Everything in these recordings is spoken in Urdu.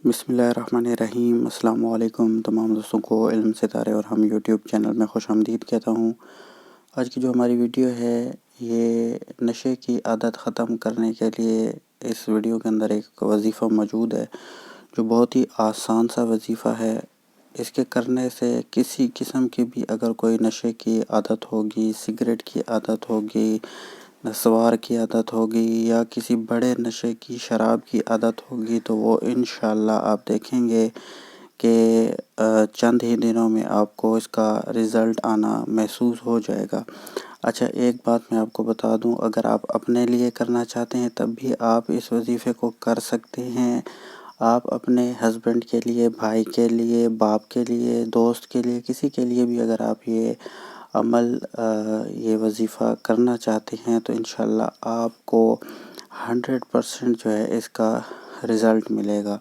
بسم اللہ الرحمن الرحیم۔ السلام علیکم تمام دوستوں کو علم ستارے اور ہم یوٹیوب چینل میں خوش آمدید کہتا ہوں۔ آج کی جو ہماری ویڈیو ہے یہ نشے کی عادت ختم کرنے کے لیے اس ویڈیو کے اندر ایک وظیفہ موجود ہے جو بہت ہی آسان سا وظیفہ ہے۔ اس کے کرنے سے کسی قسم کی بھی اگر کوئی نشے کی عادت ہوگی، سگریٹ کی عادت ہوگی، نسوار کی عادت ہوگی یا کسی بڑے نشے کی شراب کی عادت ہوگی تو وہ انشاءاللہ آپ دیکھیں گے کہ چند ہی دنوں میں آپ کو اس کا رزلٹ آنا محسوس ہو جائے گا۔ اچھا، ایک بات میں آپ کو بتا دوں، اگر آپ اپنے لیے کرنا چاہتے ہیں تب بھی آپ اس وظیفے کو کر سکتے ہیں۔ آپ اپنے ہسبینڈ کے لیے، بھائی کے لیے، باپ کے لیے، دوست کے لیے، کسی کے لیے بھی اگر آپ یہ عمل یہ وظیفہ کرنا چاہتے ہیں تو انشاءاللہ آپ کو 100% جو ہے اس کا رزلٹ ملے گا۔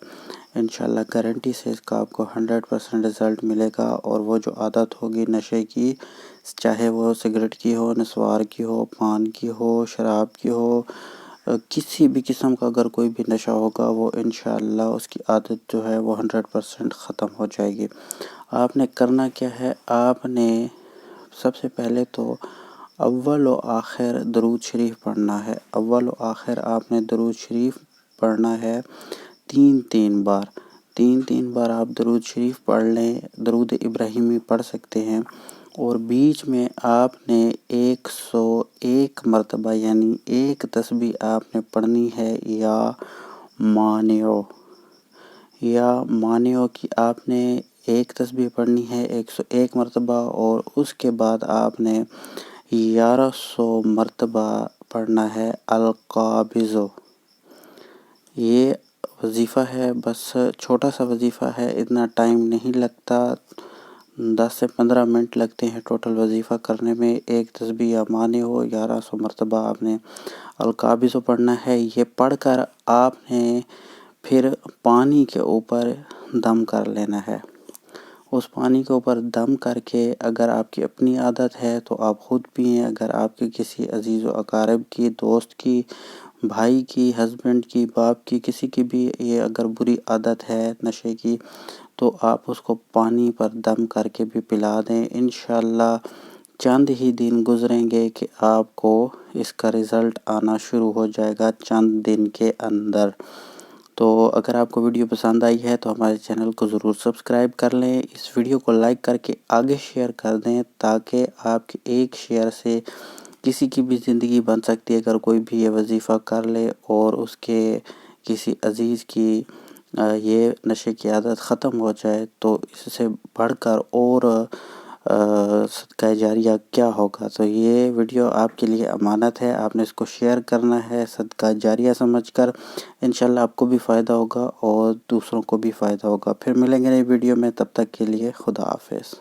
انشاءاللہ گارنٹی سے اس کا آپ کو 100% رزلٹ ملے گا، اور وہ جو عادت ہوگی نشے کی، چاہے وہ سگریٹ کی ہو، نسوار کی ہو، پان کی ہو، شراب کی ہو، کسی بھی قسم کا اگر کوئی بھی نشہ ہوگا وہ انشاءاللہ اس کی عادت جو ہے وہ 100% ختم ہو جائے گی۔ آپ نے کرنا کیا ہے، آپ نے سب سے پہلے تو اول و آخر درود شریف پڑھنا ہے۔ اول و آخر آپ نے درود شریف پڑھنا ہے 3 بار۔ 3 بار آپ درود شریف پڑھ لیں، درود ابراہیمی پڑھ سکتے ہیں، اور بیچ میں آپ نے 101 مرتبہ یعنی ایک تسبیح آپ نے پڑھنی ہے، یا مانیو کی آپ نے ایک تسبیح پڑھنی ہے 101 مرتبہ، اور اس کے بعد آپ نے 1100 مرتبہ پڑھنا ہے القابض۔ یہ وظیفہ ہے، بس چھوٹا سا وظیفہ ہے، اتنا ٹائم نہیں لگتا، 10 سے 15 منٹ لگتے ہیں ٹوٹل وظیفہ کرنے میں۔ ایک تسبیح یا معنی ہو، 1100 مرتبہ آپ نے القابض پڑھنا ہے۔ یہ پڑھ کر آپ نے پھر پانی کے اوپر دم کر لینا ہے۔ اس پانی کے اوپر دم کر کے اگر آپ کی اپنی عادت ہے تو آپ خود پئیں، اگر آپ کے کسی عزیز و اقارب کی، دوست کی، بھائی کی، ہسبینڈ کی، باپ کی، کسی کی بھی یہ اگر بری عادت ہے نشے کی تو آپ اس کو پانی پر دم کر کے بھی پلا دیں۔ انشاءاللہ چند ہی دن گزریں گے کہ آپ کو اس کا رزلٹ آنا شروع ہو جائے گا چند دن کے اندر۔ تو اگر آپ کو ویڈیو پسند آئی ہے تو ہمارے چینل کو ضرور سبسکرائب کر لیں، اس ویڈیو کو لائک کر کے آگے شیئر کر دیں، تاکہ آپ کے ایک شیئر سے کسی کی بھی زندگی بن سکتی ہے۔ اگر کوئی بھی یہ وظیفہ کر لے اور اس کے کسی عزیز کی یہ نشے کی عادت ختم ہو جائے تو اس سے بڑھ کر اور صدقہ جاریہ کیا ہوگا۔ تو یہ ویڈیو آپ کے لیے امانت ہے، آپ نے اس کو شیئر کرنا ہے صدقہ جاریہ سمجھ کر۔ انشاءاللہ آپ کو بھی فائدہ ہوگا اور دوسروں کو بھی فائدہ ہوگا۔ پھر ملیں گے نئی ویڈیو میں، تب تک کے لیے خدا حافظ۔